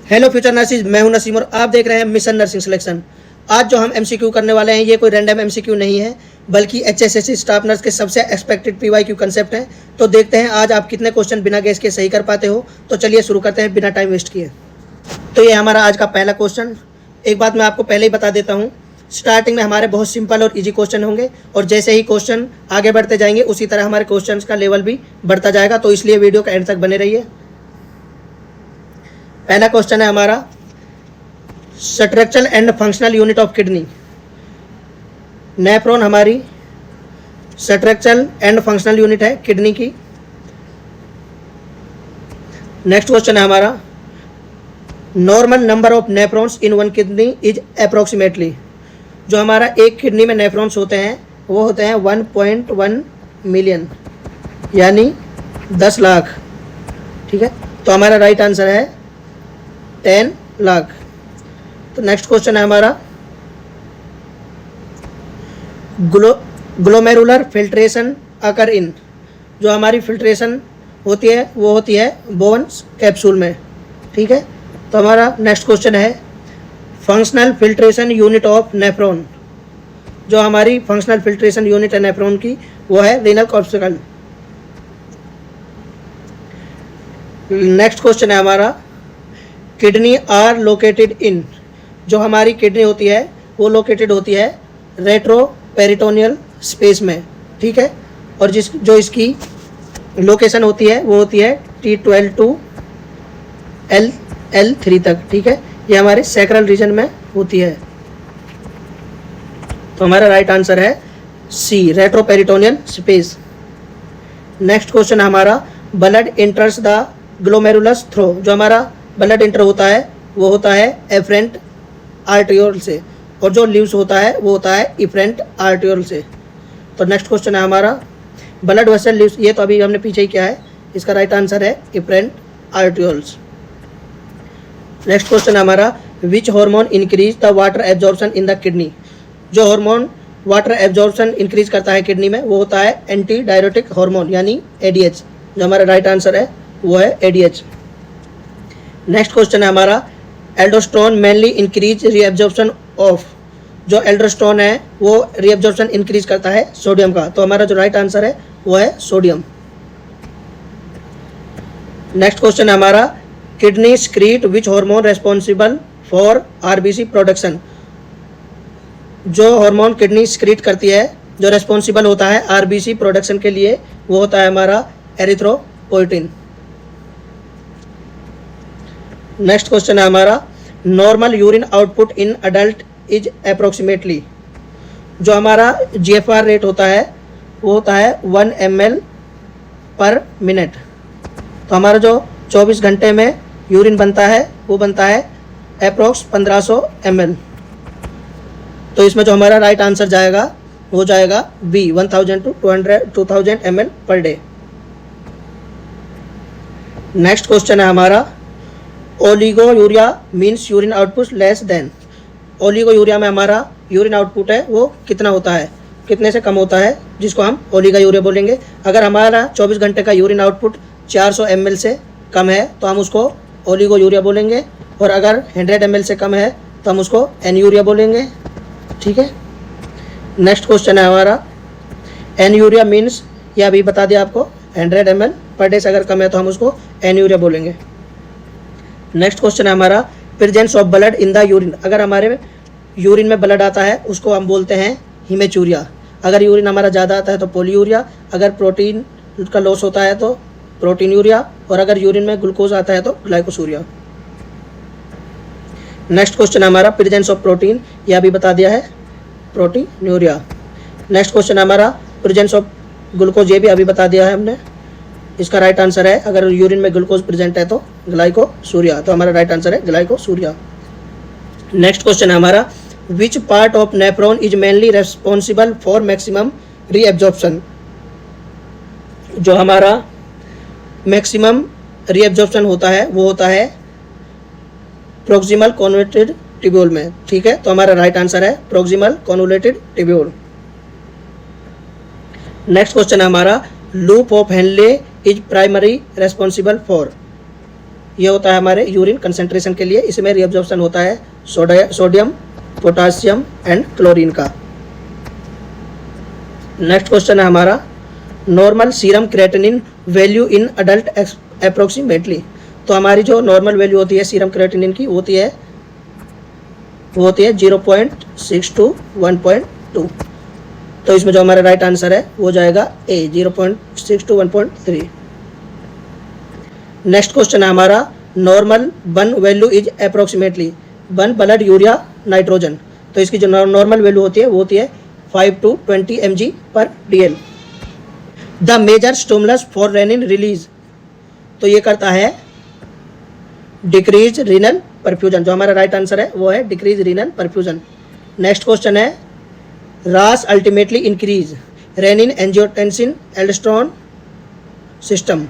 Hello future nurses, मैं हूं नसीम और आप देख रहे हैं मिशन नर्सिंग सिलेक्शन। आज जो हम एमसीक्यू करने वाले हैं ये कोई रैंडम एमसीक्यू नहीं है, बल्कि एचएसएससी स्टाफ नर्स के सबसे एक्सपेक्टेड पीवाईक्यू कंसेप्ट है। तो देखते हैं आज आप कितने क्वेश्चन बिना गेस के सही कर पाते हो। तो चलिए शुरू करते हैं बिना टाइम वेस्ट किए। तो ये हमारा आज का पहला क्वेश्चन। एक बात मैं आपको पहले ही बता देता हूँ, स्टार्टिंग में हमारे बहुत सिंपल और इजी क्वेश्चन होंगे और जैसे ही क्वेश्चन आगे बढ़ते जाएंगे उसी तरह हमारे क्वेश्चंस का लेवल भी बढ़ता जाएगा। तो इसलिए वीडियो का एंड तक बने रहिए। पहला क्वेश्चन है हमारा, structural and functional unit of kidney. Nephron हमारी स्ट्रक्चरल एंड फंक्शनल यूनिट है किडनी की। नेक्स्ट क्वेश्चन है हमारा, normal number of nephrons in one kidney is approximately. जो हमारा एक किडनी में नेफ्रॉन्स होते हैं वो होते हैं 1.1 मिलियन, यानी 10 लाख। ठीक है, तो हमारा राइट आंसर है 10 लाख। तो नेक्स्ट क्वेश्चन है हमारा, ग्लोमेरुलर फिल्ट्रेशन अकर इन। जो हमारी फिल्ट्रेशन होती है वो होती है बोन्स कैप्सूल में। ठीक है, तो हमारा नेक्स्ट क्वेश्चन है, functional filtration unit of nephron. जो हमारी फंक्शनल फिल्ट्रेशन यूनिट है नेफ्रॉन की वो है रीनल कॉर्पस्कल। नेक्स्ट क्वेश्चन है हमारा, किडनी आर लोकेटेड इन। जो हमारी किडनी होती है वो लोकेटेड होती है रेट्रोपेरिटोनियल स्पेस में। ठीक है, और जो इसकी लोकेशन होती है वो होती है T12 टू L3 तक। ठीक है, ये हमारे सैक्रल रीजन में होती है। तो हमारा राइट आंसर है C, retroperitoneal space. Next question हमारा, blood enters the glomerulus through. जो हमारा ब्लड इंटर होता है वो होता है एफरेंट आर्टियोल से, और जो लीव्स होता है वो होता है इफरेंट आर्टियोल से। तो नेक्स्ट क्वेश्चन है हमारा, ब्लड वेसल लीव्स। ये तो अभी हमने पीछे ही किया है, इसका राइट आंसर है इफरेंट आर्टियोल्स। नेक्स्ट क्वेश्चन है हमारा, which hormone increase the water absorption in the kidney. जो हार्मोन वाटर एब्जॉर्प्शन इंक्रीज करता है किडनी में वो होता है एंटी डायरेटिक हार्मोन, यानी एडीएच। जो हमारा राइट आंसर है वो है एडीएच। नेक्स्ट क्वेश्चन है हमारा, aldosterone mainly increase reabsorption of. जो एल्डोस्टेरोन है वो रीएब्जॉर्प्शन इंक्रीज करता है सोडियम का। तो हमारा जो राइट आंसर है वो है सोडियम। नेक्स्ट क्वेश्चन है हमारा, kidney स्क्रीट which hormone responsible for RBC production. जो हार्मोन किडनी स्क्रीट करती है जो रेस्पॉन्सिबल होता है आरबीसी प्रोडक्शन के लिए वो होता है हमारा एरिथ्रोपोइटिन। नेक्स्ट क्वेश्चन है हमारा, normal urine output in adult is approximately. जो हमारा जीएफआर रेट होता है वो होता है 1 ml पर मिनट। तो हमारा जो 24 घंटे में यूरिन बनता है वो बनता है अप्रोक्स 1500 ml। तो इसमें जो हमारा राइट आंसर जाएगा वो जाएगा B, 1000 to 2000 ml per day. Next question है हमारा, oliguria means urine output less than. Oliguria में हमारा यूरिन आउटपुट है वो कितना होता है, कितने से कम होता है, जिसको हम ओलिगा यूरिया बोलेंगे। अगर हमारा 24 घंटे का यूरिन आउटपुट 400 ml से कम है तो हम उसको ओलिगो यूरिया बोलेंगे, और अगर 100 ml से कम है तो हम उसको एन यूरिया बोलेंगे। ठीक है, नेक्स्ट क्वेश्चन है हमारा, एन यूरिया मीन्स, ये अभी बता दिया आपको, 100 ml पर डे से अगर कम है तो हम उसको एन यूरिया बोलेंगे। नेक्स्ट क्वेश्चन है हमारा, presence of blood in the urine. अगर हमारे यूरिन में ब्लड आता है उसको हम बोलते हैं हिमेचूरिया। अगर यूरिन हमारा ज़्यादा आता है तो पोलीयूरिया। अगर प्रोटीन का लॉस होता है तो प्रोटीन यूरिया, और अगर यूरिन में ग्लूकोज आता है तो ग्लाइकोसूरिया। नेक्स्ट क्वेश्चन है हमारा, प्रेजेंस ऑफ प्रोटीन, ये अभी बता दिया है, प्रोटीनूरिया। नेक्स्ट क्वेश्चन है हमारा, प्रेजेंस ऑफ ग्लूकोज, ये भी अभी बता दिया है हमने। इसका राइट आंसर है, अगर यूरिन में ग्लूकोज प्रेजेंट है तो ग्लाइकोसूरिया। तो हमारा राइट आंसर है ग्लाइकोसूरिया। नेक्स्ट क्वेश्चन है हमारा, which part of nephron is mainly responsible for maximum reabsorption. जो हमारा मैक्सिमम रीएब्जॉर्प्शन होता है वो होता है प्रोक्सिमल कॉन्वोल्यूटेड ट्यूब्यूल में। ठीक है, तो हमारा राइट आंसर है proximal convoluted tubule. Next question है हमारा, loop of Henle is primary responsible for. ये होता है हमारे यूरिन कंसंट्रेशन के लिए, इसमें रीअब्जॉर्प्शन होता है सोडियम, पोटासियम एंड क्लोरीन का। नेक्स्ट क्वेश्चन है हमारा normal serum creatinine value in adult approximately. तो हमारी जो नॉर्मल वैल्यू होती है सीरम क्रेटिनिन की वो होती है 0.6 to 1.2। तो इसमें जो हमारा राइट आंसर है वो जाएगा ए 0.6 to 1.3। नेक्स्ट क्वेश्चन है हमारा normal burn value is approximately burn blood urea nitrogen. तो इसकी जो नॉर्मल वैल्यू होती है वो होती है 5 to 20 mg/dl। The major stimulus for renin release. तो ये करता है डिक्रीज रीनल परफ्यूजन। जो हमारा राइट आंसर है वो है decrease renal perfusion. Next question है रास ultimately increase renin angiotensin aldosterone system.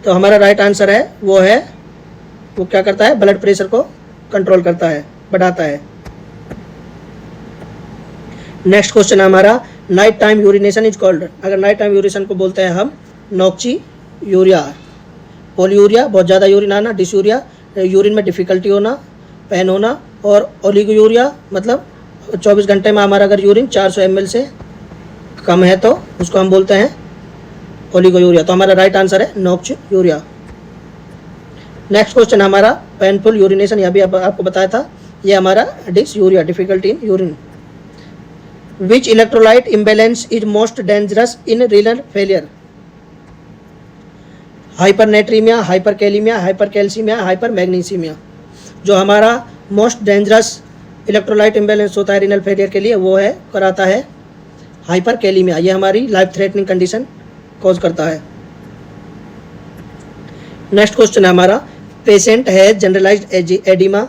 तो हमारा राइट आंसर है वो क्या करता है ब्लड प्रेशर को कंट्रोल करता है, बढ़ाता है। नेक्स्ट क्वेश्चन है हमारा night time urination is called. अगर नाइट टाइम यूरिनेशन को बोलते हैं हम नॉक्ची यूरिया, पोलियूरिया बहुत ज़्यादा यूरिन आना, डिसयूरिया यूरिन में डिफिकल्टी होना, पेन होना, और ओलिगोयूरिया मतलब 24 घंटे में हमारा अगर यूरिन 400 ml से कम है तो उसको हम बोलते हैं ओलिगोयूरिया। तो हमारा राइट आंसर है नॉक्ची यूरिया। नेक्स्ट क्वेश्चन हमारा पेनफुल यूरिनेशन, यह भी आपको बताया था, ये हमारा dysuria difficulty in urine. Which electrolyte imbalance is most dangerous in renal failure. Hypernatraemia, hyperkalaemia, hypercalcaemia, hypermagnesaemia. जो हमारा मोस्ट डेंजरस इलेक्ट्रोलाइट इम्बैलेंस होता है रीनल फेलियर के लिए वो है कराता है हाइपरकैलीमिया। ये हमारी लाइफ थ्रेटनिंग कंडीशन कॉज करता है। नेक्स्ट क्वेश्चन है हमारा पेशेंट है जनरलाइज्ड एडिमा।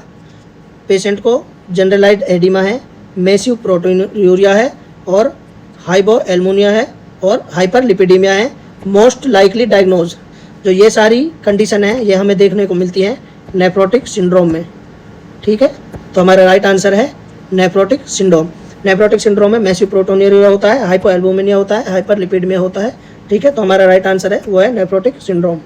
पेशेंट को जनरलाइज्ड एडिमा है, मैसिव प्रोटीनूरिया है और हाइपो एल्मोनिया है और हाइपरलिपिडीमिया है। Most likely diagnose. जो ये सारी कंडीशन है ये हमें देखने को मिलती है नेफ्रोटिक सिंड्रोम में। ठीक है, तो हमारा राइट आंसर है नेफ्रोटिक सिंड्रोम। नेफ्रोटिक सिंड्रोम में मैसिव प्रोटीनूरिया होता है, हाइपो एल्बुमिनिया होता है, हाइपरलिपिडीमिया होता है। ठीक है, तो हमारा राइट आंसर है वो है नेफ्रोटिक सिंड्रोम।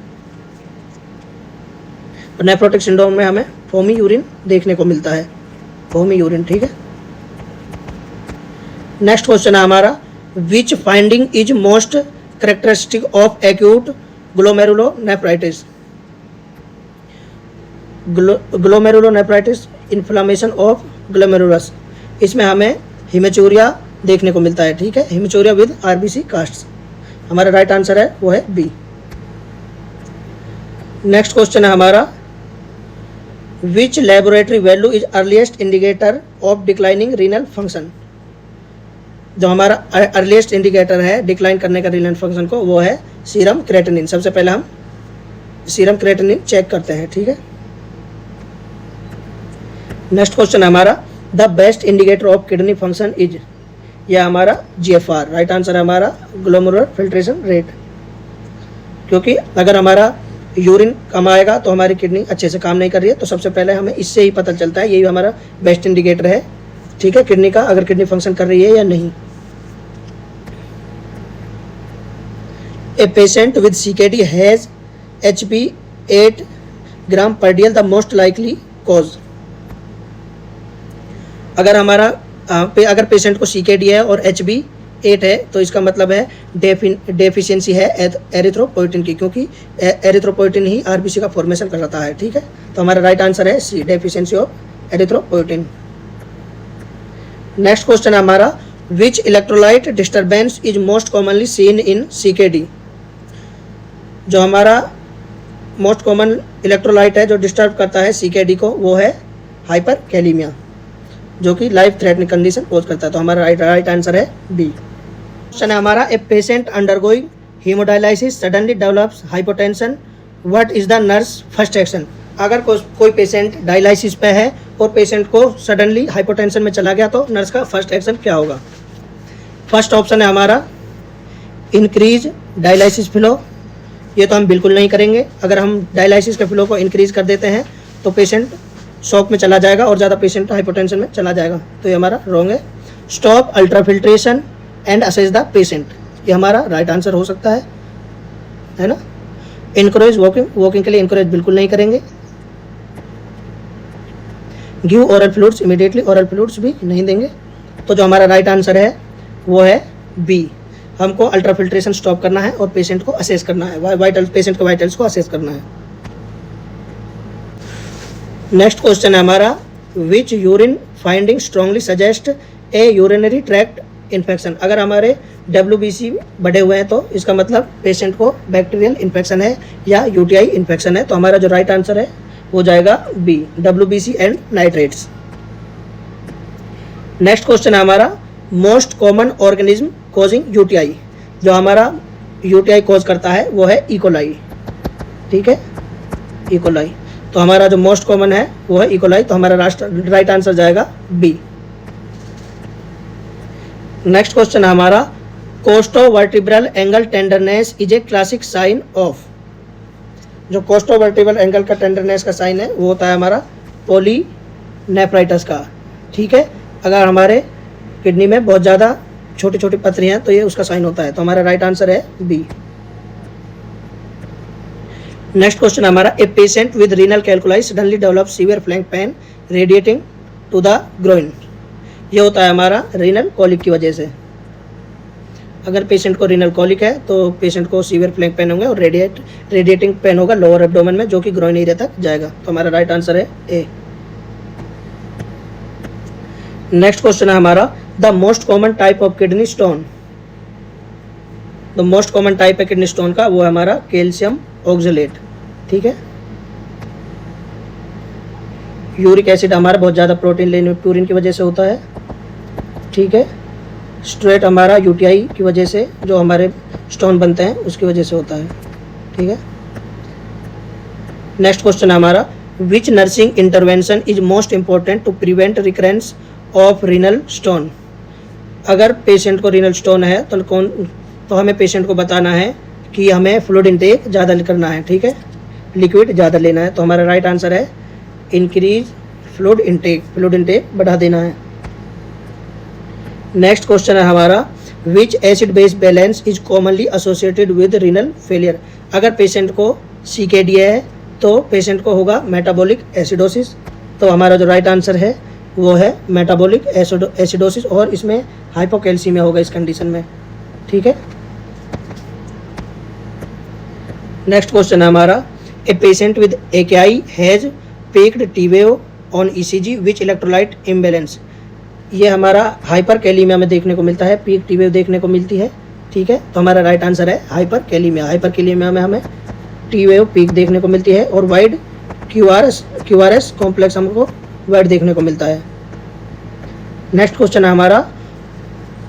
और नेफ्रोटिक सिंड्रोम में हमें फोमी यूरिन देखने को मिलता है, फोमी यूरिन। ठीक है, नेक्स्ट क्वेश्चन है हमारा which finding is most characteristic of acute glomerulonephritis. Glomerulonephritis inflammation of glomerulus. इसमें हमें हिमेचूरिया देखने को मिलता है। ठीक है, हिमेचूरिया विद आरबीसी कास्ट। हमारा राइट आंसर है वो है बी। नेक्स्ट क्वेश्चन है हमारा which laboratory value is earliest indicator of declining renal function. जो हमारा अर्लीस्ट इंडिकेटर है डिक्लाइन करने का रीनल फंक्शन को वो है सीरम क्रेटिनिन। सबसे पहले हम सीरम क्रेटिनिन चेक करते हैं। ठीक है, नेक्स्ट क्वेश्चन है हमारा the best indicator of kidney function is. यह हमारा जीएफआर। राइट आंसर है हमारा ग्लोमेरुलर फिल्ट्रेशन रेट। क्योंकि अगर हमारा यूरिन कम आएगा तो हमारी किडनी अच्छे से काम नहीं कर रही है, तो सबसे पहले हमें इससे ही पता चलता है, यही हमारा बेस्ट इंडिकेटर है। ठीक है, किडनी का अगर किडनी फंक्शन कर रही है या नहीं। ए patient with CKD has HP 8 ग्राम पर DL the most likely cause. अगर हमारा अगर पेशेंट को सीकेडी है और HB 8 है तो इसका मतलब है डेफिशिएंसी है एरिथ्रोपोइटिन की, क्योंकि एरिथ्रोपोइटिन ही आरबीसी का फॉर्मेशन कराता है। ठीक है, तो हमारा राइट आंसर है C deficiency of erythropoietin. Next question है हमारा which electrolyte disturbance is most commonly seen in CKD. जो हमारा मोस्ट कॉमन इलेक्ट्रोलाइट है जो डिस्टर्ब करता है सीकेडी को वो है हाइपरकैलीमिया, जो कि लाइफ थ्रेटनिंग कंडीशन पोज करता है। तो हमारा राइट आंसर है बी। क्वेश्चन है हमारा a patient undergoing haemodialysis suddenly develops hypotension, what is the nurse first action. अगर कोई पेशेंट डायलिसिस पे है और पेशेंट को सडनली हाइपोटेंशन में चला गया तो नर्स का फर्स्ट एक्शन क्या होगा। फर्स्ट ऑप्शन है हमारा इंक्रीज डायलिसिस फ्लो। ये तो हम बिल्कुल नहीं करेंगे। अगर हम डायलिसिस के फ्लो को इंक्रीज कर देते हैं तो पेशेंट शॉक में चला जाएगा और ज़्यादा पेशेंट हाइपोटेंशन में चला जाएगा, तो ये हमारा रॉन्ग है। Stop ultrafiltration and assess the patient, ये हमारा राइट आंसर हो सकता है ना। इनकरेज वॉकिंग, वॉकिंग के लिए इनकरेज बिल्कुल नहीं करेंगे। Give oral fluids immediately, oral fluids भी नहीं देंगे। तो जो हमारा राइट आंसर है वो है बी। हमको अल्ट्राफिल्ट्रेशन स्टॉप करना है और पेशेंट को असेस करना है, वाइटल पेशेंट के वाइटल्स को असेस करना है। नेक्स्ट क्वेश्चन है हमारा, which urine finding strongly suggest A urinary tract infection. अगर हमारे WBC बढ़े हुए हैं तो इसका मतलब पेशेंट को बैक्टीरियल इन्फेक्शन है या UTI इन्फेक्शन है। तो हमारा जो राइट आंसर है वो जाएगा B, WBC and nitrates. Next question है हमारा, most common organism causing UTI। जो हमारा UTI कॉज करता है वो है इकोलाई, ठीक है, इकोलाई। तो हमारा जो मोस्ट कॉमन है वो है इकोलाई, तो हमारा राइट आंसर जाएगा बी। नेक्स्ट क्वेश्चन है हमारा, costovertebral angle tenderness is a classic sign of. जो कोस्टोवर्टिब्रल एंगल का टेंडरनेस का साइन है वो होता है हमारा पॉलीनेफ्राइटिस का, ठीक है। अगर हमारे किडनी में बहुत ज़्यादा छोटी छोटी पथरी हैं तो ये उसका साइन होता है। तो हमारा राइट आंसर है बी। नेक्स्ट क्वेश्चन हमारा, a patient with renal calculi suddenly develop severe flank pain radiating to the groin. ये होता है हमारा रीनल कॉलिक की वजह से। अगर पेशेंट को रीनल कॉलिक है तो पेशेंट को सीवियर फ्लैंक पेन होंगे और रेडिएटिंग पेन होगा लोअर एब्डोमेन में, जो कि ग्रोइन एरिया तक जाएगा। तो हमारा राइट आंसर है ए। नेक्स्ट क्वेश्चन है हमारा, the most common type of kidney stone. The most common type है किडनी स्टोन का वो है हमारा कैल्शियम ऑक्सलेट, ठीक है। यूरिक एसिड हमारा बहुत ज़्यादा प्रोटीन लेने में प्यूरिन की वजह से होता है, ठीक है। स्ट्रेट हमारा UTI की वजह से जो हमारे स्टोन बनते हैं उसकी वजह से होता है, ठीक है। नेक्स्ट क्वेश्चन है हमारा, which nursing intervention is most important to prevent recurrence of renal stone. अगर पेशेंट को रीनल स्टोन है तो हमें पेशेंट को बताना है कि हमें फ्लूइड इंटेक ज़्यादा करना है, ठीक है, लिक्विड ज़्यादा लेना है। तो हमारा राइट आंसर है increase fluid intake, fluid intake बढ़ा देना है। नेक्स्ट क्वेश्चन है हमारा, which acid base balance is commonly associated with renal failure. अगर पेशेंट को CKD है तो पेशेंट को होगा मेटाबॉलिक एसिडोसिस। तो हमारा जो राइट आंसर है वो है मेटाबॉलिक एसिडोसिस और इसमें हाइपोकैल्सीमिया होगा इस कंडीशन में, ठीक है। नेक्स्ट क्वेश्चन है हमारा, a patient with AKI has packed T-wave on ECG which electrolyte imbalance. ये हमारा हाइपर कैलीमिया में देखने को मिलता है, पीक T-wave देखने को मिलती है, ठीक है। तो हमारा राइट आंसर है हाइपर कैलीमिया। हाइपर कैलीमिया में हमें T-wave पीक देखने को मिलती है और वाइड QRS कॉम्प्लेक्स हमको वाइड देखने को मिलता है। नेक्स्ट क्वेश्चन है हमारा,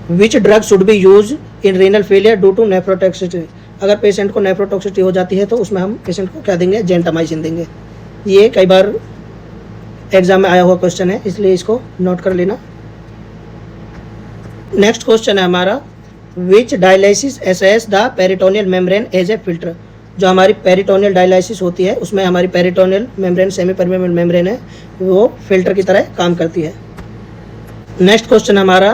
which drug should be use in renal failure due to nephrotoxicity. अगर पेशेंट को नेफ्रोटॉक्सिसिटी हो जाती है तो उसमें हम पेशेंट को क्या देंगे, जेंटामाइसिन देंगे। ये कई बार एग्जाम में आया हुआ क्वेश्चन है, इसलिए इसको नोट कर लेना। नेक्स्ट क्वेश्चन है हमारा, which dialysis uses the peritoneal membrane as a filter. जो हमारी पेरिटोनियल डायलिसिस होती है उसमें हमारी peritoneal membrane semipermeable membrane है वो फिल्टर की तरह काम करती है। नेक्स्ट क्वेश्चन हमारा,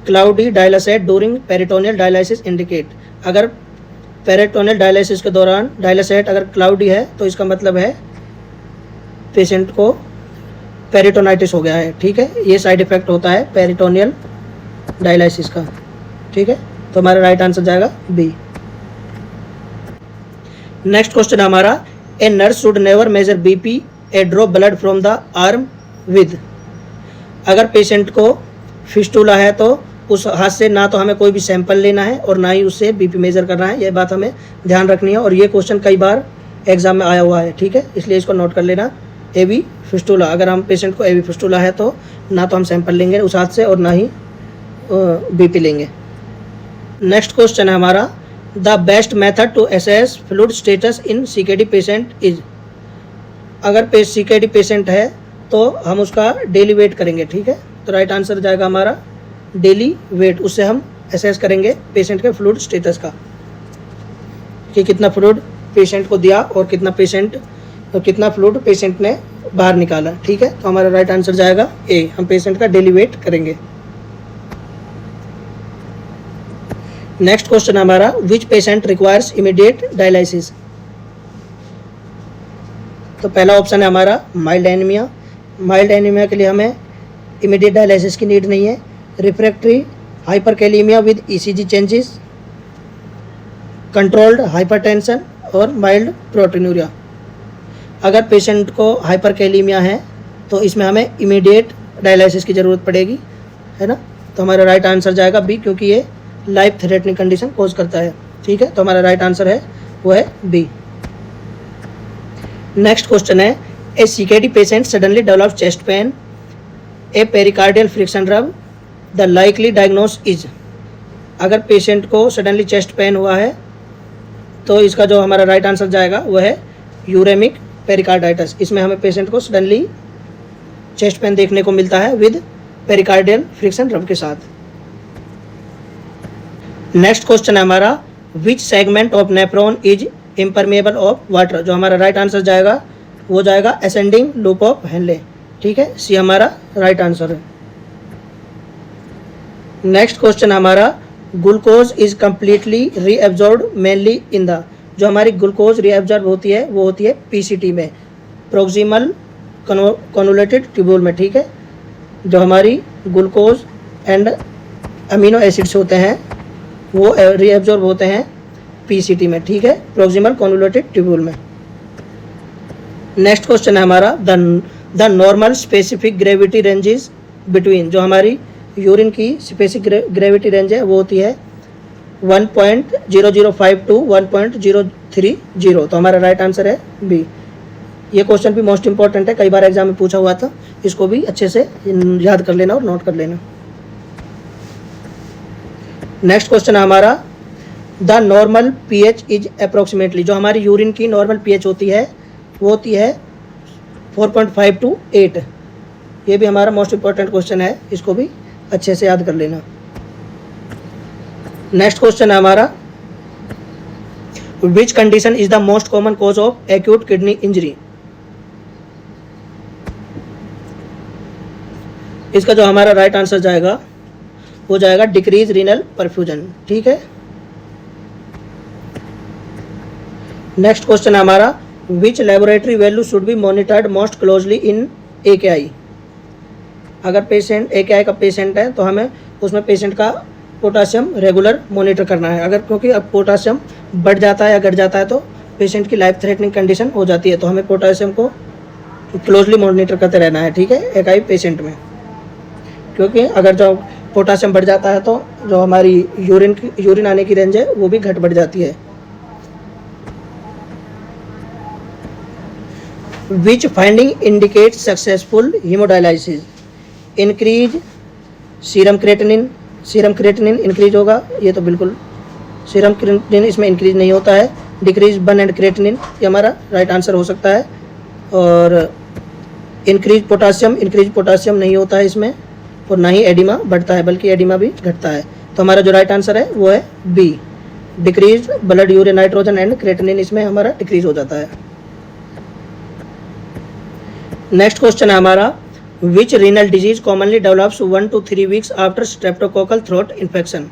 cloudy dialysate during peritoneal dialysis indicate. अगर पेरिटोनियल डायलिसिस के दौरान डायलिसेट अगर क्लाउडी है तो इसका मतलब है पेशेंट को पेरिटोनाइटिस हो गया है, ठीक है। ये साइड इफेक्ट होता है पेरिटोनियल डायलिसिस का, ठीक है। तो हमारा राइट आंसर जाएगा बी। नेक्स्ट क्वेश्चन हमारा, a nurse should never measure BP a drop blood from the arm with. अगर पेशेंट को फिस्टूला है तो उस हाथ से ना तो हमें कोई भी सैंपल लेना है और ना ही उससे BP मेजर करना है। यह बात हमें ध्यान रखनी है और ये क्वेश्चन कई बार एग्जाम में आया हुआ है, ठीक है, इसलिए इसको नोट कर लेना। AV फिस्टूला, अगर हम पेशेंट को AV फिस्टूला है तो ना तो हम सैंपल लेंगे उस हाथ से और ना ही BP लेंगे। नेक्स्ट क्वेश्चन है हमारा, the best method to assess fluid status in CKD patient is. अगर CKD पेशेंट है तो हम उसका डेली वेट करेंगे, ठीक है। तो राइट आंसर जाएगा हमारा डेली वेट। उससे हम असेस करेंगे पेशेंट के फ्लूइड स्टेटस का कि कितना फ्लूइड पेशेंट को दिया और कितना फ्लूइड पेशेंट ने बाहर निकाला, ठीक है। तो हमारा राइट आंसर जाएगा ए, हम पेशेंट का डेली वेट करेंगे। नेक्स्ट क्वेश्चन हमारा, which patient requires immediate dialysis. तो पहला ऑप्शन है हमारा माइल्ड एनीमिया। माइल्ड एनीमिया के लिए हमें इमीडिएट डायलिसिस की नीड नहीं है। Refractory hyperkalaemia with ECG changes, controlled hypertension और माइल्ड प्रोटीनूरिया। अगर पेशेंट को हाइपरकैलेमिया है तो इसमें हमें इमीडिएट डायलिसिस की ज़रूरत पड़ेगी, है ना। तो हमारा राइट आंसर जाएगा बी, क्योंकि ये लाइफ थ्रेटनिंग कंडीशन कोज करता है। ठीक है, तो हमारा राइट आंसर है वो है बी। नेक्स्ट क्वेश्चन है, a CKD patient suddenly develop chest pain, a pericardial friction rub, the likely diagnosis is. अगर पेशेंट को सडनली चेस्ट पेन हुआ है तो इसका जो हमारा राइट आंसर जाएगा वो है यूरेमिक पेरिकार्डाइटिस। इसमें हमें पेशेंट को सडनली चेस्ट पेन देखने को मिलता है विद पेरिकार्डियल फ्रिक्शन रब के साथ। नेक्स्ट क्वेश्चन है हमारा, विच segment of nephron is impermeable of water. जो हमारा राइट आंसर जाएगा वो जाएगा असेंडिंग लूप ऑफ हेनले। ठीक है, सी हमारा राइट आंसर है। नेक्स्ट क्वेश्चन हमारा, glucose is completely reabsorb mainly in the. जो हमारी ग्लूकोज रीएब्जॉर्ब होती है वो होती है पीसीटी में, प्रोक्सिमल कॉन्वोल्यूटेड ट्यूब्यूल में। ठीक है, जो हमारी ग्लूकोज एंड अमीनो एसिड्स होते हैं वो रीएब्जॉर्ब होते हैं पीसीटी में। ठीक है, प्रोक्सिमल कॉन्वोल्यूटेड ट्यूब्यूल में। नेक्स्ट क्वेश्चन है हमारा, the normal specific gravity ranges between. जो हमारी यूरिन की स्पेसिफिक ग्रेविटी रेंज है वो होती है 1.005 टू 1.030। तो हमारा राइट आंसर है बी। ये क्वेश्चन भी मोस्ट इंपॉर्टेंट है, कई बार एग्जाम में पूछा हुआ था, इसको भी अच्छे से याद कर लेना और नोट कर लेना। नेक्स्ट क्वेश्चन है हमारा, the normal pH is approximately. जो हमारी यूरिन की नॉर्मल पीएच होती है वो होती है 4.5 टू 8। ये भी हमारा मोस्ट इंपॉर्टेंट क्वेश्चन है, इसको भी अच्छे से याद कर लेना। नेक्स्ट क्वेश्चन है हमारा, which condition is the most common cause of acute kidney injury. इसका जो हमारा राइट आंसर जाएगा वो जाएगा डिक्रीज रीनल परफ्यूजन। ठीक है, नेक्स्ट क्वेश्चन है हमारा, which laboratory value should be monitored most closely in AKI। अगर पेशेंट AKI का पेशेंट है तो हमें उसमें पेशेंट का पोटासियम रेगुलर मॉनिटर करना है। अगर क्योंकि अब पोटासियम बढ़ जाता है या घट जाता है तो पेशेंट की लाइफ थ्रेटनिंग कंडीशन हो जाती है, तो हमें पोटासियम को क्लोजली मॉनिटर करते रहना है। ठीक है, AKI पेशेंट में, क्योंकि अगर जो पोटासियम बढ़ जाता है तो जो हमारी यूरिन आने की रेंज है वो भी बढ़ जाती है। Which finding indicate successful haemodialysis. Increase serum creatinine increase होगा, ये तो बिल्कुल सीरम क्रिएटिनिन इसमें इंक्रीज नहीं होता है। डिक्रीज बर्न एंड क्रिएटिनिन, ये हमारा राइट आंसर हो सकता है। और इंक्रीज पोटासियम नहीं होता है इसमें, और ना ही एडिमा बढ़ता है, बल्कि एडिमा भी घटता है। तो हमारा जो राइट आंसर है वो है B, decrease blood urine nitrogen and creatinine, इसमें हमारा डिक्रीज हो जाता है। नेक्स्ट क्वेश्चन है हमारा, which renal disease commonly develops 1 to 3 weeks after streptococcal throat infection.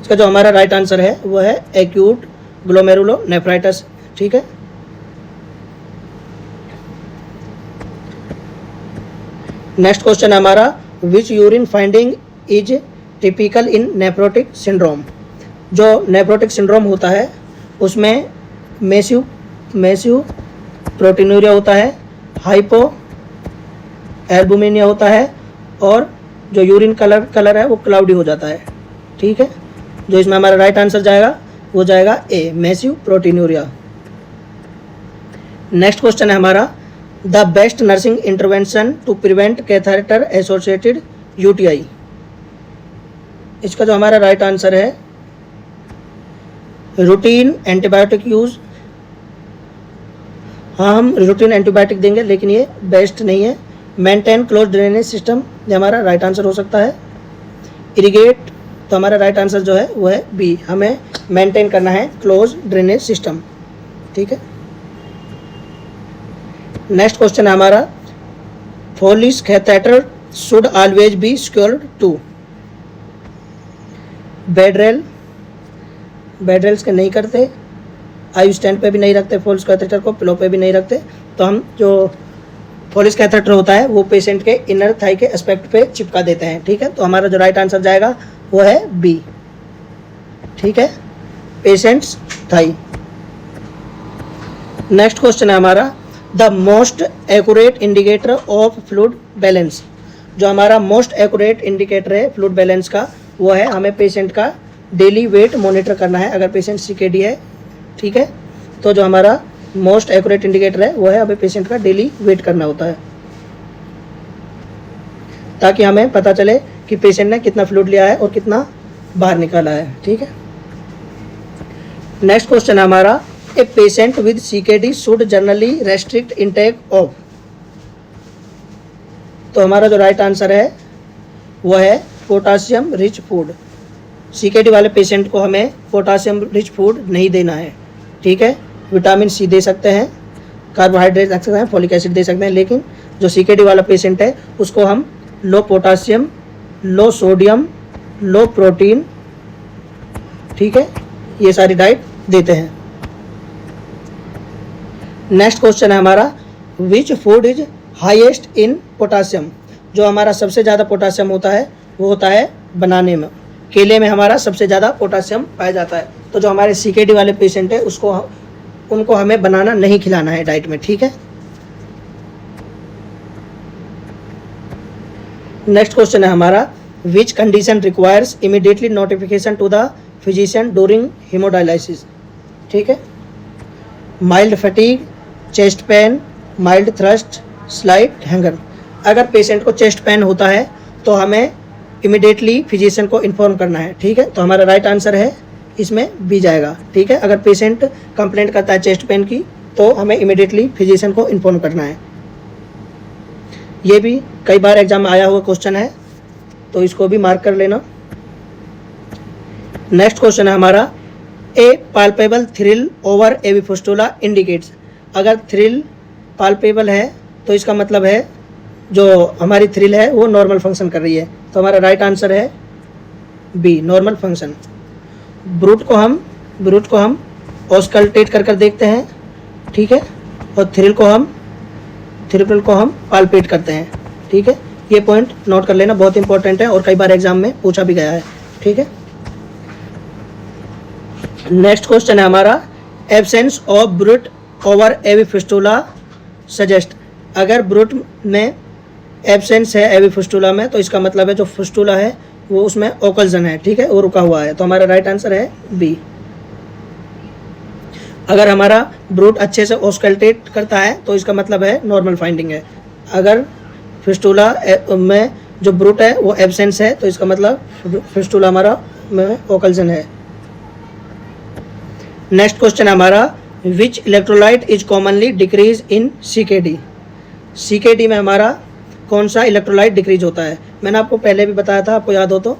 इसका जो हमारा राइट आंसर है वो है एक्यूट ग्लोमेरुलोनेफ्राइटिस। ठीक है, नेक्स्ट क्वेश्चन है हमारा, which urine finding is typical in nephrotic syndrome. जो नेफ्रोटिक सिंड्रोम होता है उसमें मैसिव प्रोटीनूरिया होता है, हाइपो एल्बुमिनिया होता है, और जो यूरिन कलर है वो क्लाउडी हो जाता है। ठीक है, जो इसमें हमारा राइट आंसर जाएगा वो जाएगा A, massive proteinuria. Next question है हमारा, the best nursing intervention to prevent catheter associated UTI। इसका जो हमारा राइट आंसर है रूटीन एंटीबायोटिक यूज। हाँ, हम रूटीन एंटीबायोटिक देंगे, लेकिन ये बेस्ट नहीं है। मेंटेन क्लोज ड्रेनेज सिस्टम, ये हमारा राइट आंसर हो सकता है। इरिगेट, तो हमारा राइट आंसर जो है वो है बी, हमें मेंटेन करना है क्लोज ड्रेनेज सिस्टम। ठीक है, नेक्स्ट क्वेश्चन है हमारा, Foley's catheter should always be secured to. Bed rails के नहीं करते, आई स्टैंड पे भी नहीं रखते फोलिस कैथेटर को, पिलो पे भी नहीं रखते। तो हम जो फोलिस कैथेटर होता है वो पेशेंट के इनर थाई के एस्पेक्ट पे चिपका देते हैं। ठीक है, तो हमारा जो राइट आंसर जाएगा वो है बी। ठीक है, पेशेंट्स थाई। नेक्स्ट क्वेश्चन है हमारा the most accurate indicator of fluid balance. जो हमारा मोस्ट एक्यूरेट इंडिकेटर है फ्लूइड बैलेंस का वो है हमें पेशेंट का डेली वेट मॉनिटर करना है अगर पेशेंट सीकेडी है। ठीक है, तो जो हमारा मोस्ट एक्यूरेट इंडिकेटर है वो है हमें पेशेंट का डेली वेट करना होता है, ताकि हमें पता चले कि पेशेंट ने कितना फ्लूइड लिया है और कितना बाहर निकाला है। ठीक है, नेक्स्ट क्वेश्चन है हमारा a patient with CKD should generally restrict intake of. तो हमारा जो राइट आंसर है वो है पोटासियम रिच फूड। सीकेडी वाले पेशेंट को हमें पोटासियम रिच फूड नहीं देना है। ठीक है, विटामिन सी दे सकते हैं, कार्बोहाइड्रेट दे सकते हैं, फॉलिक एसिड दे सकते हैं, लेकिन जो सीकेडी वाला पेशेंट है उसको हम लो पोटासियम, लो सोडियम, लो प्रोटीन, ठीक है, ये सारी डाइट देते हैं। नेक्स्ट क्वेश्चन है हमारा which food is highest in potassium. जो हमारा सबसे ज़्यादा पोटासियम होता है वो होता है बनाने में, केले में हमारा सबसे ज़्यादा पोटासियम पाया जाता है। तो जो हमारे सीकेडी वाले पेशेंट है उनको हमें बनाना नहीं खिलाना है डाइट में। ठीक है, नेक्स्ट क्वेश्चन है हमारा which condition requires immediately notification to the physician during hemodialysis. ठीक है, mild fatigue, chest pain, mild thirst, slight hunger. अगर पेशेंट को चेस्ट पेन होता है तो हमें इमीडिएटली फिजिशियन को इन्फॉर्म करना है। ठीक है, तो हमारा राइट आंसर है इसमें बी जाएगा। ठीक है, अगर पेशेंट कंप्लेंट करता है चेस्ट पेन की तो हमें इमीडिएटली फिजिशियन को इन्फॉर्म करना है। ये भी कई बार एग्जाम में आया हुआ क्वेश्चन है, तो इसको भी मार्क कर लेना। नेक्स्ट क्वेश्चन है हमारा ए palpable thrill over AV fistula indicates. अगर थ्रिल पाल्पेबल है तो इसका मतलब है जो हमारी थ्रिल है वो नॉर्मल फंक्शन कर रही है। तो हमारा राइट आंसर है बी, नॉर्मल फंक्शन। ब्रूट को हम ऑस्कल्टेट कर देखते हैं। ठीक है, और थ्रिल को हम पाल्पेट करते हैं। ठीक है, ये पॉइंट नोट कर लेना, बहुत इंपॉर्टेंट है और कई बार एग्जाम में पूछा भी गया है। ठीक है, नेक्स्ट क्वेश्चन है हमारा absence of bruit over AV fistula suggest. अगर ब्रूट में एब्सेंस है एवी फिस्टुला में तो इसका मतलब है जो फिस्टुला है वो उसमें ओकल्जन है। ठीक है, वो रुका हुआ है। तो हमारा राइट आंसर है बी। अगर हमारा ब्रूट अच्छे से ऑस्कल्टेट करता है तो इसका मतलब है नॉर्मल फाइंडिंग है। अगर फिस्टुला में जो ब्रूट है वो एब्सेंस है तो इसका मतलब फिस्टुला हमारा में ओकल्जन है। नेक्स्ट क्वेश्चन हमारा which electrolyte is commonly decrease in CKD. CKD में हमारा कौन सा इलेक्ट्रोलाइट डिक्रीज होता है। मैंने आपको पहले भी बताया था, आपको याद हो तो,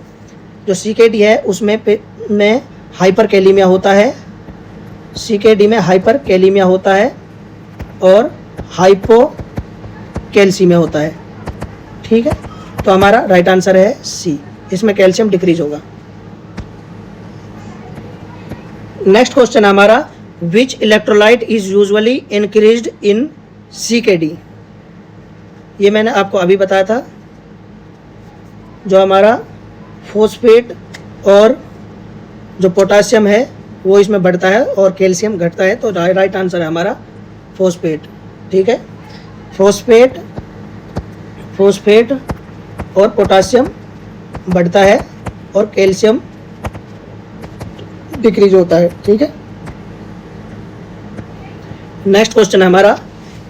जो सीकेडी है उसमें में हाइपर कैलीमिया होता है, सीकेडी में हाइपर कैलीमिया होता है और हाइपो कैल्सीमिया होता है। ठीक है, तो हमारा राइट आंसर है सी, इसमें कैल्शियम डिक्रीज होगा। नेक्स्ट क्वेश्चन हमारा which electrolyte is usually increased in CKD. ये मैंने आपको अभी बताया था, जो हमारा फॉस्फेट और जो पोटासियम है वो इसमें बढ़ता है और कैल्शियम घटता है। तो राइट आंसर है हमारा फॉस्फेट। ठीक है, फॉस्फेट और पोटासियम बढ़ता है और कैल्शियम डिक्रीज होता है। ठीक है, नेक्स्ट क्वेश्चन है हमारा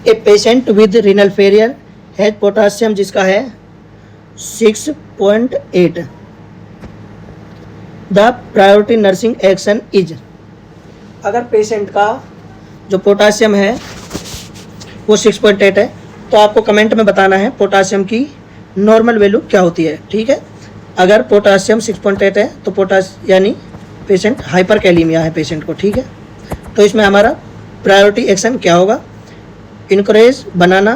a patient with renal failure has potassium जिसका है 6.8। The priority nursing action is. अगर पेशेंट का जो पोटासियम है वो 6.8 है तो आपको कमेंट में बताना है पोटासियम की नॉर्मल वैल्यू क्या होती है। ठीक है, अगर पोटासियम 6.8 है तो यानी पेशेंट हाइपर कैलीमिया है पेशेंट को। ठीक है, तो इसमें हमारा प्रायोरिटी एक्शन क्या होगा। इनकरेज बनाना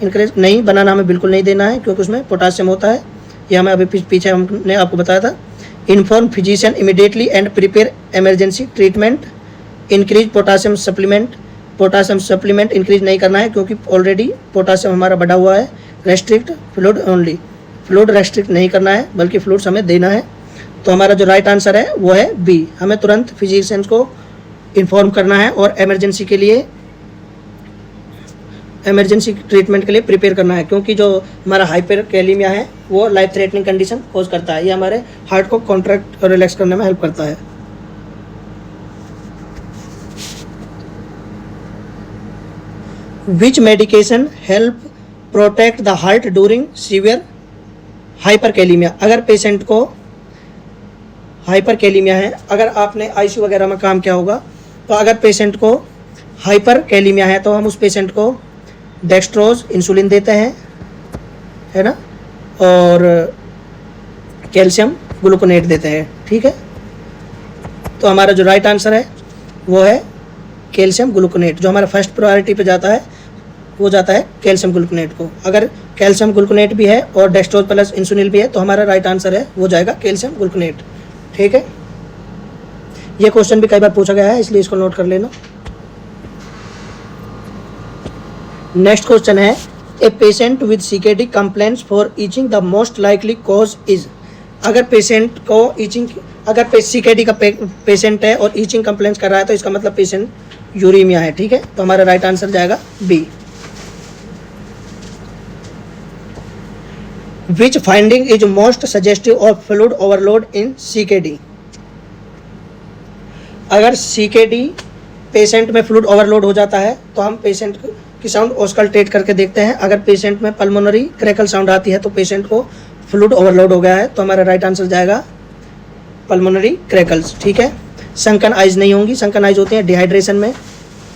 इनकरेज नहीं, बनाना हमें बिल्कुल नहीं देना है क्योंकि उसमें पोटासियम होता है। ये हमें अभी पीछे हमने आपको बताया था। Inform physician immediately and prepare emergency treatment increase potassium supplement, potassium supplement increase नहीं करना है क्योंकि ऑलरेडी पोटासियम हमारा बढ़ा हुआ है। Restrict fluid only, fluid restrict नहीं करना है बल्कि फ्लूइड्स हमें देना है। तो हमारा जो राइट आंसर है वो है बी, हमें तुरंत फिजिशियंस को इन्फॉर्म करना है और इमरजेंसी के लिए, इमरजेंसी ट्रीटमेंट के लिए प्रिपेयर करना है, क्योंकि जो हमारा हाइपरकैलेमिया है वो लाइफ थ्रेटनिंग कंडीशन कोज करता है। ये हमारे हार्ट को कॉन्ट्रैक्ट और रिलैक्स करने में हेल्प करता है। Which medication help protect the heart during severe hyperkalaemia. अगर पेशेंट को हाइपरकैलेमिया है, अगर आपने आईसीयू वगैरह में काम किया होगा, तो अगर पेशेंट को हाइपरकैलेमिया है तो हम उस पेशेंट को डेक्सट्रोज इंसुलिन देते हैं, है ना, और कैल्शियम ग्लूकोनेट देते हैं, ठीक है। तो हमारा जो राइट आंसर है वो है कैल्शियम ग्लूकोनेट। जो हमारा फर्स्ट प्रायोरिटी पे जाता है वो जाता है कैल्शियम ग्लूकोनेट को। अगर कैल्शियम ग्लूकोनेट भी है और डेक्सट्रोज प्लस इंसुलिन भी है तो हमारा राइट आंसर है वो जाएगा कैल्शियम ग्लूकोनेट, ठीक है। ये क्वेश्चन भी कई बार पूछा गया है इसलिए इसको नोट कर लेना। नेक्स्ट क्वेश्चन है ए patient with CKD complaints for itching the most likely cause is. अगर पेशेंट को ईचिंग, अगर सीकेडी का पेशेंट है और ईचिंग कंप्लेंट्स कर रहा है तो इसका मतलब पेशेंट यूरीमिया है, ठीक है। तो हमारा राइट आंसर जाएगा B. Which finding is most suggestive of fluid overload in CKD. अगर सीकेडी पेशेंट में फ्लूइड ओवरलोड हो जाता है तो हम पेशेंट की साउंड ऑस्कल्टेट करके देखते हैं। अगर पेशेंट में पल्मोनरी क्रैकल साउंड आती है तो पेशेंट को फ्लूइड ओवरलोड हो गया है। तो हमारा राइट आंसर जाएगा पल्मोनरी क्रैकल्स, ठीक है। संकन आइज नहीं होंगी, संकन आइज होती हैं डिहाइड्रेशन में,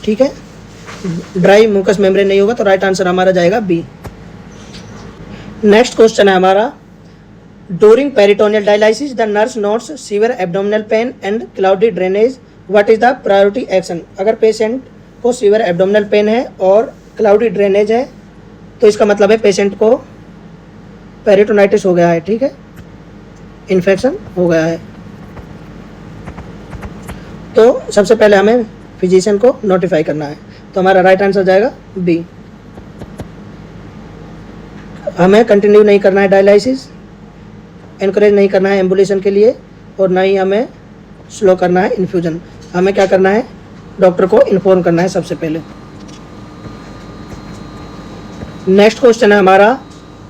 ठीक है। ड्राई म्यूकस मेम्ब्रेन नहीं होगा, तो राइट आंसर हमारा जाएगा बी। नेक्स्ट क्वेश्चन है हमारा during peritoneal dialysis the nurse notes severe abdominal pain and cloudy drainage, what is the priority action. अगर पेशेंट को सीवियर एब्डोमिनल पेन है और क्लाउडी ड्रेनेज है तो इसका मतलब है पेशेंट को पेरिटोनाइटिस हो गया है, ठीक है, इन्फेक्शन हो गया है। तो सबसे पहले हमें फिजिशियन को नोटिफाई करना है। तो हमारा राइट आंसर जाएगा बी। हमें कंटिन्यू नहीं करना है डायलिसिस, एनकरेज नहीं करना है एम्बुलेशन के लिए, और ना ही हमें स्लो करना है इन्फ्यूजन। हमें क्या करना है, डॉक्टर को इन्फॉर्म करना है सबसे पहले। नेक्स्ट क्वेश्चन है हमारा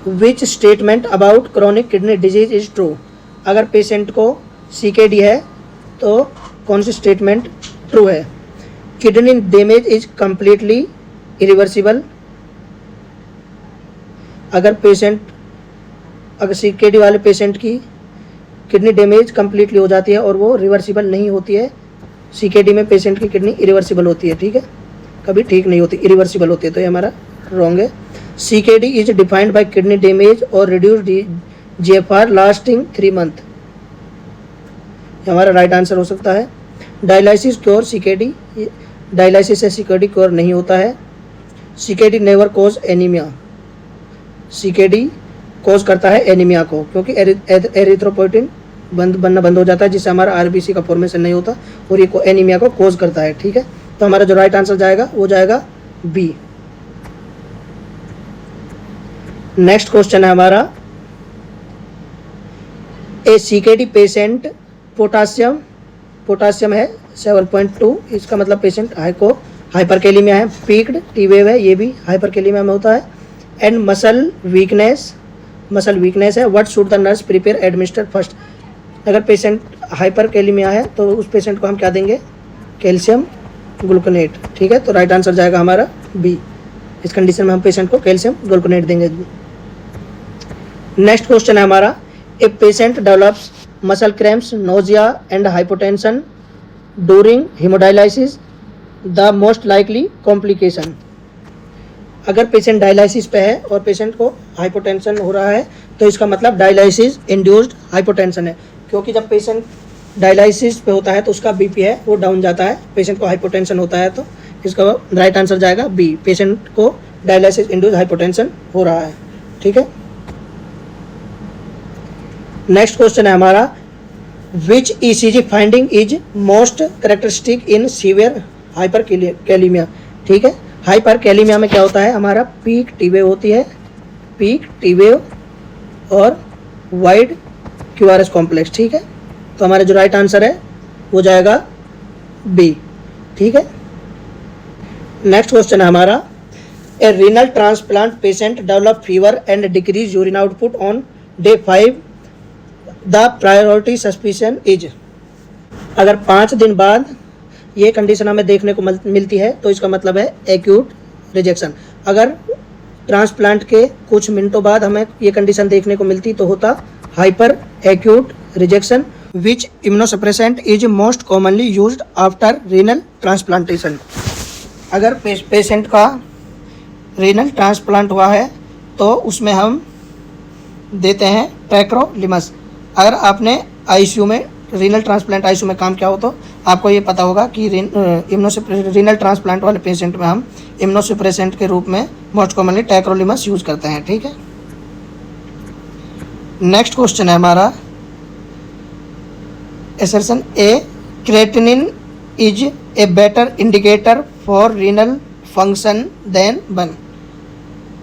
which statement about chronic kidney disease is true. अगर पेशेंट को सीकेडी है तो कौन सी स्टेटमेंट ट्रू है। Kidney damage is completely irreversible. अगर सीकेडी वाले पेशेंट की किडनी डैमेज कंप्लीटली हो जाती है और वो रिवर्सिबल नहीं होती है। सीकेडी में पेशेंट की किडनी इरिवर्सिबल होती है, ठीक है, कभी ठीक नहीं होती, इरिवर्सिबल होती है, तो ये हमारा रॉन्ग है। CKD is defined by kidney damage और रिड्यूस्ड जीएफआर लास्टिंग 3 मंथ। हमारा राइट आंसर हो सकता है। डायलिसिस क्योर सीकेडी, डायलिसिस से सीकेडी क्योर नहीं होता है। सीकेडी नेवर कोज एनीमिया, सीकेडी कोज करता है एनीमिया को, क्योंकि एरिथ्रोपोइटिन बनना बंद हो जाता है जिससे हमारा आरबीसी का फॉर्मेशन नहीं होता और ये एनीमिया को कोज करता है, ठीक है। तो हमारा जो राइट आंसर जाएगा वो जाएगा बी। नेक्स्ट क्वेश्चन है हमारा ए सीकेडी पेशेंट पोटासियम है 7.2, इसका मतलब पेशेंट हाइपरकैलेमिया है। पीक्ड टी वेव है, ये भी हाइपरकैलेमिया में होता है। एंड मसल वीकनेस है। What should the nurse prepare administer first. अगर पेशेंट हाइपरकैलेमिया है तो उस पेशेंट को हम क्या देंगे, कैल्शियम ग्लूकोनेट, ठीक है। तो राइट आंसर जाएगा हमारा बी। इस कंडीशन में हम पेशेंट को कैल्शियम ग्लूकोनेट देंगे। नेक्स्ट क्वेश्चन है हमारा a patient develops muscle cramps, nausea and hypotension during hemodialysis, the most likely complication. अगर पेशेंट डायलिसिस पे है और पेशेंट को हाइपोटेंशन हो रहा है तो इसका मतलब डायलिसिस इंड्यूस्ड हाइपोटेंशन है, क्योंकि जब पेशेंट डायलिसिस पे होता है तो उसका बीपी है वो डाउन जाता है, पेशेंट को हाइपोटेंशन होता है, तो इसका राइट आंसर जाएगा बी। पेशेंट को डायलिसिस इंड्यूस्ड हाइपोटेंशन हो रहा है, ठीक है। नेक्स्ट क्वेश्चन है हमारा which ECG finding is most characteristic in severe hyperkalaemia. ठीक है, हाइपर कैलीमिया में क्या होता है, हमारा पीक टी वेव होती है, पीक टी वेव और वाइड क्यूआरएस कॉम्प्लेक्स। ठीक है, तो हमारा जो राइट आंसर है वो जाएगा बी। ठीक है, नेक्स्ट क्वेश्चन है हमारा, a renal transplant patient develop fever and decrease urine output on day 5, the priority suspicion is. अगर 5 दिन बाद ये कंडीशन हमें देखने को मिलती है तो इसका मतलब है एक्यूट रिजेक्शन। अगर ट्रांसप्लांट के कुछ मिनटों बाद हमें ये कंडीशन देखने को मिलती तो होता hyper acute rejection. Which immunosuppressant is most commonly used after renal transplantation. अगर पेशेंट का रीनल ट्रांसप्लांट हुआ है तो उसमें हम देते हैं टैक्रोलिमस। अगर आपने आईसीयू में, रीनल ट्रांसप्लांट आईसीयू में काम किया हो तो आपको ये पता होगा कि रीनल ट्रांसप्लांट वाले पेशेंट में हम इम्यूनोसप्रेसेंट के रूप में मोस्ट कॉमनली टैक्रोलिमस यूज करते हैं। ठीक है, नेक्स्ट क्वेश्चन है हमारा, assertion A creatinine is a better indicator for renal function than 1।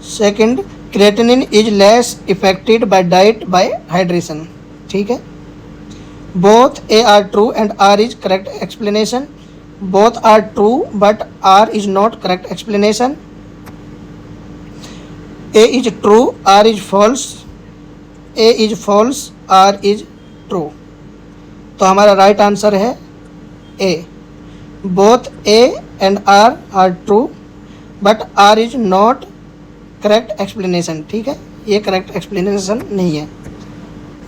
Second, creatinine is less affected by diet by hydration. ठीक है, both A R true and R is correct explanation. Both R true but R is not correct explanation. A is true, R is false. A is false, R is true. तो हमारा right answer है A. Both A and R true but R is not correct explanation. ठीक है, ये correct explanation नहीं है।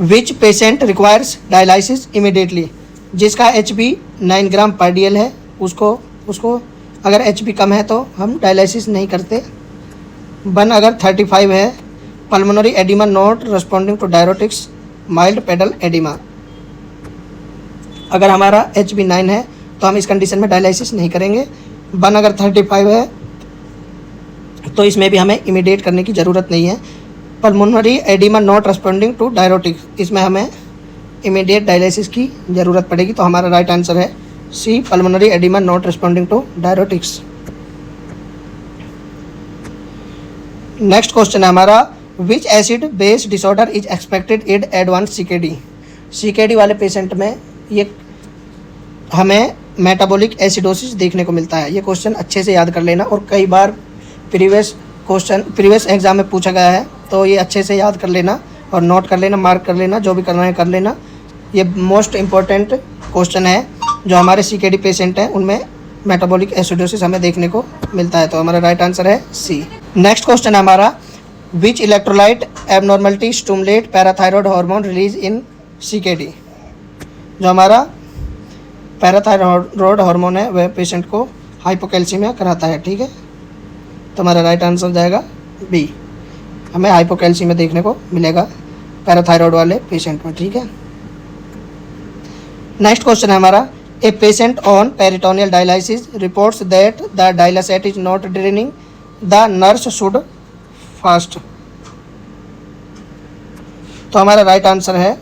विच patient requires dialysis immediately. जिसका HB 9 ग्राम पर DL है उसको अगर HB कम है तो हम डायलिसिस नहीं करते। 1 अगर 35 है, pulmonary oedema not responding to diuretics, mild pedal edema. अगर हमारा HB 9 है तो हम इस कंडीशन में डायलिसिस नहीं करेंगे। 1 अगर 35 है तो इसमें भी हमें इमीडिएट करने की ज़रूरत नहीं है। Pulmonary oedema not responding to diuretics, इसमें हमें इमीडिएट डायलिसिस की ज़रूरत पड़ेगी। तो हमारा राइट आंसर है C, pulmonary oedema not responding to diuretics. Next question है हमारा, which acid base disorder is expected in advance CKD। CKD वाले पेशेंट में ये हमें मेटाबॉलिक एसिडोसिस देखने को मिलता है। ये क्वेश्चन अच्छे से याद कर लेना, और कई बार प्रीवियस एग्जाम में पूछा गया है, तो ये अच्छे से याद कर लेना और नोट कर लेना, मार्क कर लेना, जो भी करना है कर लेना। ये मोस्ट इम्पॉर्टेंट क्वेश्चन है। जो हमारे CKD पेशेंट हैं उनमें मेटाबॉलिक एसिडोसिस हमें देखने को मिलता है। तो हमारा राइट आंसर है सी। नेक्स्ट क्वेश्चन है हमारा, which electrolyte abnormality stimulate parathyroid hormone release in CKD। जो हमारा पैराथायरॉयड हार्मोन है वह पेशेंट को हाइपोकैल्सीमिया कराता है। ठीक है, तो हमारा राइट आंसर जाएगा बी। हमें हाइपोकैल्सीमिया देखने को मिलेगा पैराथायरॉयड वाले पेशेंट में। ठीक है, नेक्स्ट क्वेश्चन है हमारा, a patient on peritoneal dialysis reports that the dialysate is not draining, the nurse should fast. तो हमारा राइट आंसर है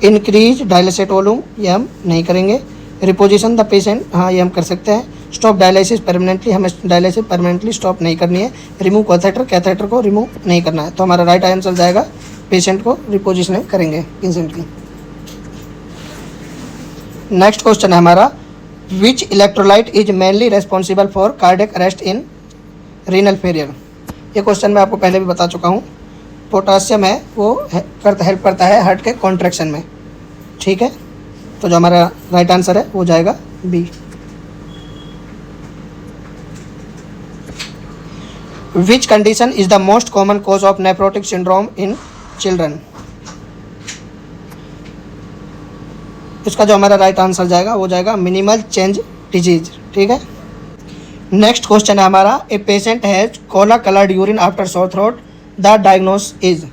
इंक्रीज डायलिसेट वॉल्यूम, ये हम नहीं करेंगे। रिपोजिशन द पेशेंट, हाँ ये हम कर सकते हैं। स्टॉप डायलिसिस परमानेंटली, हमें डायलिसिस परमानेंटली स्टॉप नहीं करनी है। रिमूव कैथेटर को रिमूव नहीं करना है। तो हमारा राइट आंसर जाएगा पेशेंट को रिपोजिशन करेंगे पेशेंट की। नेक्स्ट क्वेश्चन है हमारा, which electrolyte is mainly responsible for cardiac arrest in renal failure. ये क्वेश्चन मैं आपको पहले भी बता चुका हूँ। पोटासियम है वो हेल्प करता है हार्ट के कॉन्ट्रैक्शन में। ठीक है, तो जो हमारा राइट आंसर है वो जाएगा B. Which condition is the most common cause of nephrotic syndrome in children. इसका जो हमारा राइट आंसर जाएगा वो जाएगा मिनिमल चेंज डिजीज। ठीक है, नेक्स्ट क्वेश्चन है हमारा, a patient has Cola coloured urine after sore throat, the diagnose is.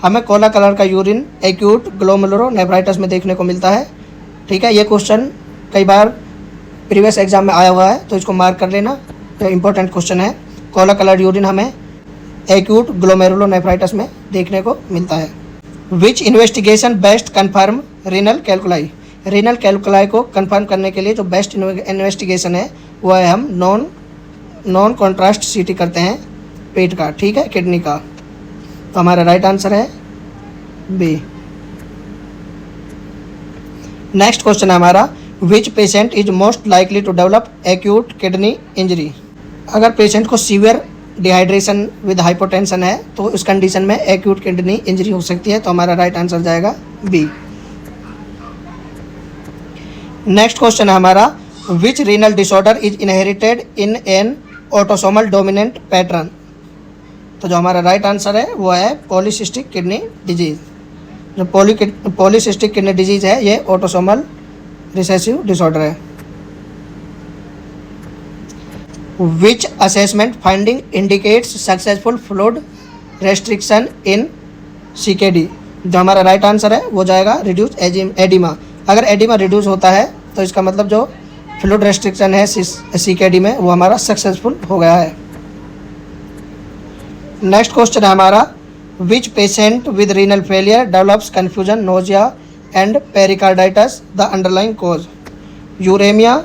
हमें कोला कलर का यूरिन एक्यूट ग्लोमेरुलोनेफ्राइटिस में देखने को मिलता है। ठीक है, ये क्वेश्चन कई बार प्रीवियस एग्जाम में आया हुआ है, तो इसको मार्क कर लेना, तो इंपॉर्टेंट क्वेश्चन है। कोला कलर्ड यूरिन हमें एक्यूट ग्लोमेरुलोनेफ्राइटिस में देखने को मिलता है। Which investigation best confirm renal calculi. Renal calculi को कन्फर्म करने के लिए जो बेस्ट इन्वेस्टिगेशन है वो है हम नॉन कॉन्ट्रास्ट सीटी करते हैं पेट का, ठीक है, किडनी का। तो हमारा राइट आंसर है बी। नेक्स्ट क्वेश्चन है हमारा, which patient is most likely to develop acute kidney injury. अगर पेशेंट को सीवियर डिहाइड्रेशन विद हाइपोटेंशन है तो उस कंडीशन में एक्यूट किडनी इंजरी हो सकती है। तो हमारा राइट आंसर जाएगा बी। नेक्स्ट क्वेश्चन है हमारा, which renal disorder is inherited in an autosomal dominant pattern. तो जो हमारा राइट आंसर है वो है पॉलीसिस्टिक किडनी डिजीज। जो पॉलीसिस्टिक किडनी डिजीज है ये ऑटोसोमल रिसेसिव डिसऑर्डर है। Which assessment finding indicates successful fluid restriction in CKD. जो हमारा राइट आंसर है वो जाएगा रिड्यूस एडिमा। अगर एडिमा रिड्यूस होता है तो इसका मतलब जो फ्लूइड रेस्ट्रिक्शन है सीकेडी में वो हमारा सक्सेसफुल हो गया है। नेक्स्ट क्वेश्चन है हमारा, which patient with renal failure develops confusion nausea and pericarditis the underlying cause. Uraemia,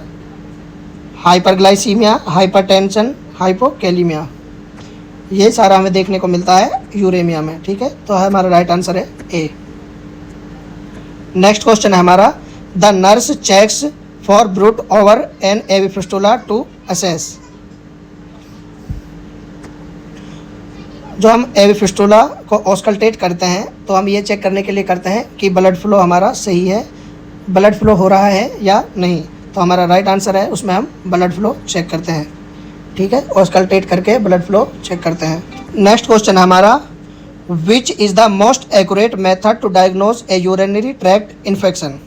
hyperglycaemia, hypertension, hypokalaemia. ये सारा हमें देखने को मिलता है यूरेमिया में, ठीक है। तो हमारा राइट आंसर है ए। नेक्स्ट क्वेश्चन है हमारा, the nurse checks for bruit over an AV fistula to assess. जो हम एवी फिस्टुला को ऑस्कल्टेट करते हैं तो हम ये चेक करने के लिए करते हैं कि ब्लड फ्लो हमारा सही है, ब्लड फ्लो हो रहा है या नहीं। तो हमारा राइट आंसर है उसमें हम ब्लड फ्लो चेक करते हैं, ठीक है, ऑस्कल्टेट करके ब्लड फ्लो चेक करते हैं। नेक्स्ट क्वेश्चन है हमारा, which is the most accurate method to diagnose a urinary tract infection.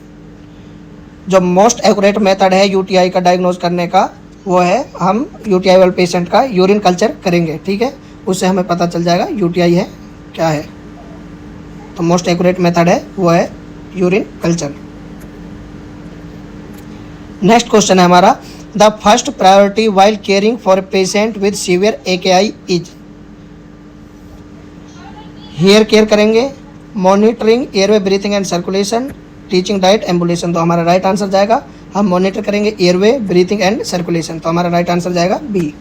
जो मोस्ट एक्यूरेट मेथड है यूटीआई का डायग्नोज करने का वो है हम यूटीआई वाले पेशेंट का यूरिन कल्चर करेंगे, ठीक है, उससे हमें पता चल जाएगा यूटीआई है क्या है। तो मोस्ट एक्यूरेट मेथड है वो है यूरिन कल्चर। नेक्स्ट क्वेश्चन है हमारा, the first priority while caring for a patient with severe AKI is. Hair care करेंगे, monitoring airway breathing and circulation, teaching diet ambulation. तो हमारा राइट आंसर जाएगा हम मॉनिटर करेंगे एयरवे ब्रीथिंग एंड सर्कुलेशन। तो हमारा राइट आंसर जाएगा B.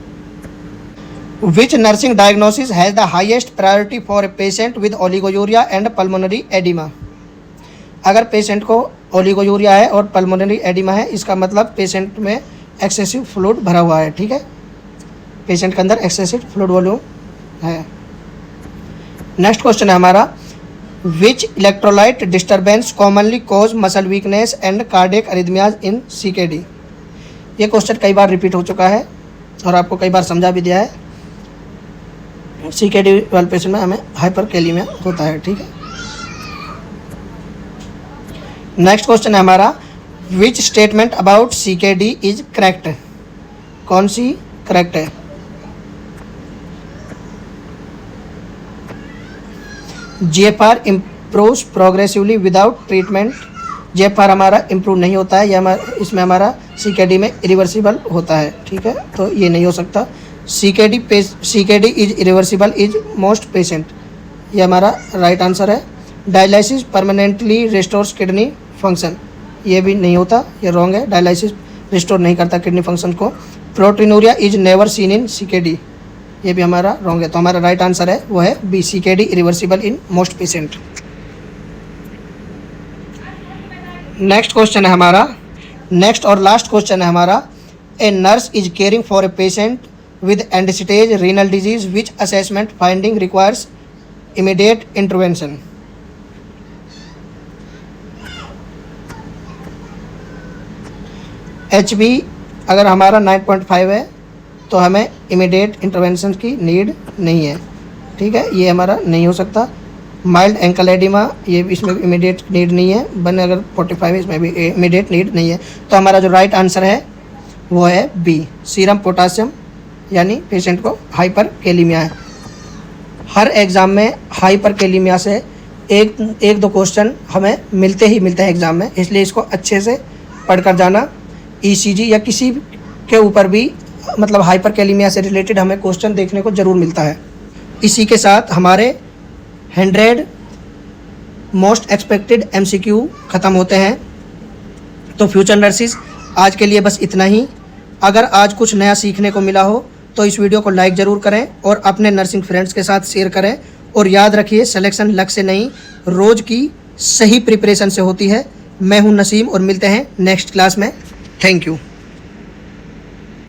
Which nursing diagnosis has the highest priority for a patient with oligouria and pulmonary edema? अगर patient को ओलिगोयूरिया है और पल्मोनरी एडिमा है इसका मतलब पेशेंट में एक्सेसिव फ्लूइड भरा हुआ है, ठीक है, पेशेंट के अंदर एक्सेसिव फ्लूइड वॉल्यूम है। नेक्स्ट क्वेश्चन है हमारा, which electrolyte disturbance commonly cause muscle weakness and cardiac arrhythmias in CKD. ये क्वेश्चन कई बार रिपीट हो चुका है और आपको कई बार समझा भी दिया है। सीकेडी वाले पेशेंट में हमें हाइपरकैलीमिया होता है, ठीक है। नेक्स्ट क्वेश्चन है हमारा, which statement about CKD is correct. कौन सी करेक्ट है। GFR improves progressively without treatment. GFR हमारा इम्प्रूव नहीं होता है, यह इसमें हमारा सीकेडी में इरिवर्सिबल होता है, ठीक है, तो ये नहीं हो सकता। CKD is irreversible is most patient, ये हमारा राइट आंसर है। Dialysis permanently restores kidney function, ये भी नहीं होता, ये रॉन्ग है, डायलिसिस रिस्टोर नहीं करता किडनी फंक्शन को। Proteinuria is never seen in CKD, ये भी हमारा रॉन्ग है। तो हमारा राइट आंसर है वो है B, CKD irreversible in most patient. Next question है हमारा, नेक्स्ट और लास्ट क्वेश्चन है हमारा, a nurse is caring for a patient with end stage renal disease, which assessment finding requires immediate intervention। HB अगर हमारा 9.5 है तो हमें इमीडिएट इंटरवेंशन की नीड नहीं है, ठीक है, ये हमारा नहीं हो सकता। माइल्ड एंकल एडिमा, ये भी इसमें इमीडिएट नीड नहीं है। बन अगर 45 है इसमें भी इमीडिएट नीड नहीं है। तो हमारा जो राइट आंसर है वो है बी, सीरम पोटासियम, यानी पेशेंट को हाइपरकैलीमिया है। हर एग्ज़ाम में हाइपरकैलीमिया से एक दो क्वेश्चन हमें मिलते हैं एग्ज़ाम में, इसलिए इसको अच्छे से पढ़कर जाना। ईसीजी या किसी के ऊपर भी मतलब हाइपरकैलीमिया से रिलेटेड हमें क्वेश्चन देखने को ज़रूर मिलता है। इसी के साथ हमारे 100 मोस्ट एक्सपेक्टेड MCQ ख़त्म होते हैं। तो फ्यूचर नर्सिस आज के लिए बस इतना ही। अगर आज कुछ नया सीखने को मिला हो तो इस वीडियो को लाइक ज़रूर करें और अपने नर्सिंग फ्रेंड्स के साथ शेयर करें। और याद रखिए, सिलेक्शन लक से नहीं, रोज़ की सही प्रिपरेशन से होती है। मैं हूं नसीम और मिलते हैं नेक्स्ट क्लास में। Thank you.